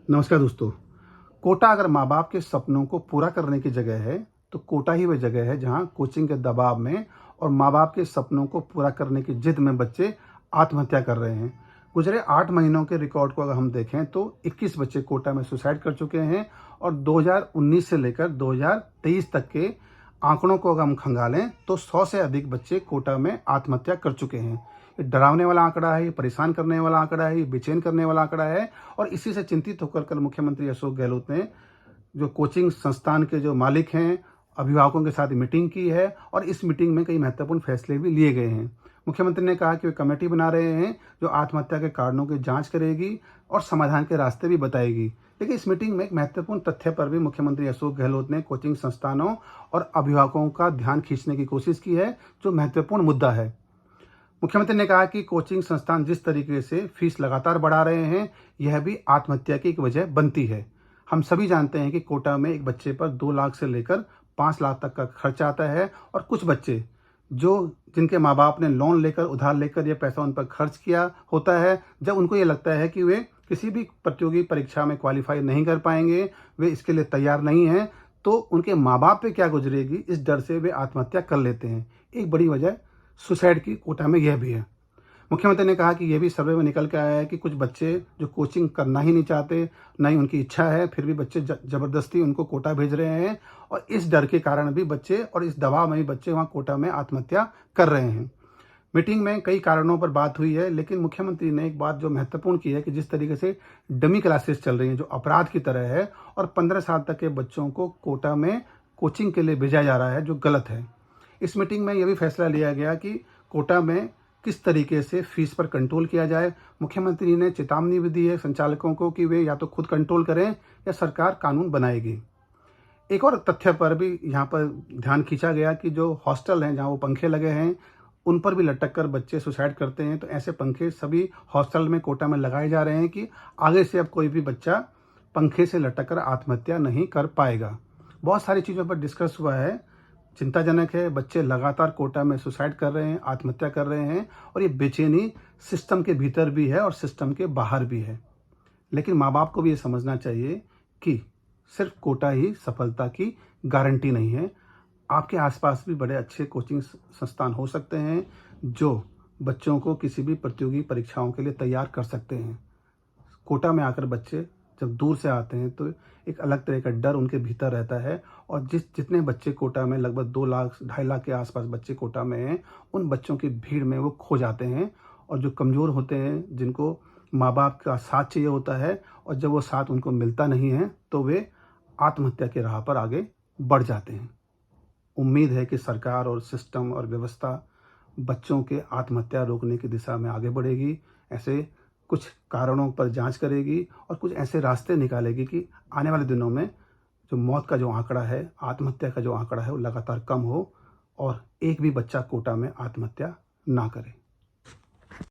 नमस्कार दोस्तों। कोटा अगर माँ बाप के सपनों को पूरा करने की जगह है तो कोटा ही वह जगह है जहाँ कोचिंग के दबाव में और माँ बाप के सपनों को पूरा करने की जिद में बच्चे आत्महत्या कर रहे हैं। गुजरे 8 महीनों के रिकॉर्ड को अगर हम देखें तो 21 बच्चे कोटा में सुसाइड कर चुके हैं और 2019 से लेकर 2023 तक के आंकड़ों को अगर हम खंगालें तो 100 से अधिक बच्चे कोटा में आत्महत्या कर चुके हैं। ये डरावने वाला आंकड़ा है, ये परेशान करने वाला आंकड़ा है, ये बेचैन करने वाला आंकड़ा है। और इसी से चिंतित होकर कल मुख्यमंत्री अशोक गहलोत ने जो कोचिंग संस्थान के जो मालिक हैं, अभिभावकों के साथ मीटिंग की है और इस मीटिंग में कई महत्वपूर्ण फैसले भी लिए गए हैं। मुख्यमंत्री ने कहा कि वे कमेटी बना रहे हैं जो आत्महत्या के कारणों की जांच करेगी और समाधान के रास्ते भी बताएगी। लेकिन इस मीटिंग में एक महत्वपूर्ण तथ्य पर भी मुख्यमंत्री अशोक गहलोत ने कोचिंग संस्थानों और अभिभावकों का ध्यान खींचने की कोशिश की है, जो महत्वपूर्ण मुद्दा है। मुख्यमंत्री ने कहा कि कोचिंग संस्थान जिस तरीके से फीस लगातार बढ़ा रहे हैं, यह भी आत्महत्या की एक वजह बनती है। हम सभी जानते हैं कि कोटा में एक बच्चे पर 2 लाख से लेकर 5 लाख तक का खर्च आता है और कुछ बच्चे जिनके माँ बाप ने लोन लेकर, उधार लेकर यह पैसा उन पर खर्च किया होता है, जब उनको ये लगता है कि वे किसी भी प्रतियोगी परीक्षा में क्वालिफाई नहीं कर पाएंगे, वे इसके लिए तैयार नहीं हैं, तो उनके माँ बाप पे क्या गुजरेगी, इस डर से वे आत्महत्या कर लेते हैं। एक बड़ी वजह सुसाइड की कोटा में यह भी है। मुख्यमंत्री ने कहा कि यह भी सर्वे में निकल के आया है कि कुछ बच्चे जो कोचिंग करना ही नहीं चाहते, ना ही उनकी इच्छा है, फिर भी बच्चे जबरदस्ती उनको कोटा भेज रहे हैं और इस डर के कारण भी बच्चे और इस दबाव में भी बच्चे वहाँ कोटा में आत्महत्या कर रहे हैं। मीटिंग में कई कारणों पर बात हुई है, लेकिन मुख्यमंत्री ने एक बात जो महत्वपूर्ण की है कि जिस तरीके से डमी क्लासेस चल रही हैं, जो अपराध की तरह है, और 15 साल तक के बच्चों को कोटा में कोचिंग के लिए भेजा जा रहा है, जो गलत है। इस मीटिंग में यह भी फैसला लिया गया कि कोटा में किस तरीके से फीस पर कंट्रोल किया जाए। मुख्यमंत्री ने चेतावनी भी दी है संचालकों को कि वे या तो खुद कंट्रोल करें या सरकार कानून बनाएगी। एक और तथ्य पर भी यहाँ पर ध्यान खींचा गया कि जो हॉस्टल हैं जहाँ वो पंखे लगे हैं, उन पर भी लटक कर बच्चे सुसाइड करते हैं, तो ऐसे पंखे सभी हॉस्टल में कोटा में लगाए जा रहे हैं कि आगे से अब कोई भी बच्चा पंखे से लटक कर आत्महत्या नहीं कर पाएगा। बहुत सारी चीज़ों पर डिस्कस हुआ है। चिंताजनक है, बच्चे लगातार कोटा में सुसाइड कर रहे हैं, आत्महत्या कर रहे हैं और ये बेचैनी सिस्टम के भीतर भी है और सिस्टम के बाहर भी है। लेकिन माँ बाप को भी ये समझना चाहिए कि सिर्फ कोटा ही सफलता की गारंटी नहीं है। आपके आसपास भी बड़े अच्छे कोचिंग संस्थान हो सकते हैं जो बच्चों को किसी भी प्रतियोगी परीक्षाओं के लिए तैयार कर सकते हैं। कोटा में आकर बच्चे जब दूर से आते हैं तो एक अलग तरह का डर उनके भीतर रहता है और जितने बच्चे कोटा में, लगभग 2 लाख 2.5 लाख के आसपास बच्चे कोटा में हैं, उन बच्चों की भीड़ में वो खो जाते हैं। और जो कमज़ोर होते हैं, जिनको माँ बाप का साथ चाहिए होता है और जब वो साथ उनको मिलता नहीं है, तो वे आत्महत्या की राह पर आगे बढ़ जाते हैं। उम्मीद है कि सरकार और सिस्टम और व्यवस्था बच्चों के आत्महत्या रोकने की दिशा में आगे बढ़ेगी। ऐसे कुछ कारणों पर जांच करेगी और कुछ ऐसे रास्ते निकालेगी कि आने वाले दिनों में जो मौत का जो आंकड़ा है, आत्महत्या का जो आंकड़ा है, वो लगातार कम हो और एक भी बच्चा कोटा में आत्महत्या ना करे।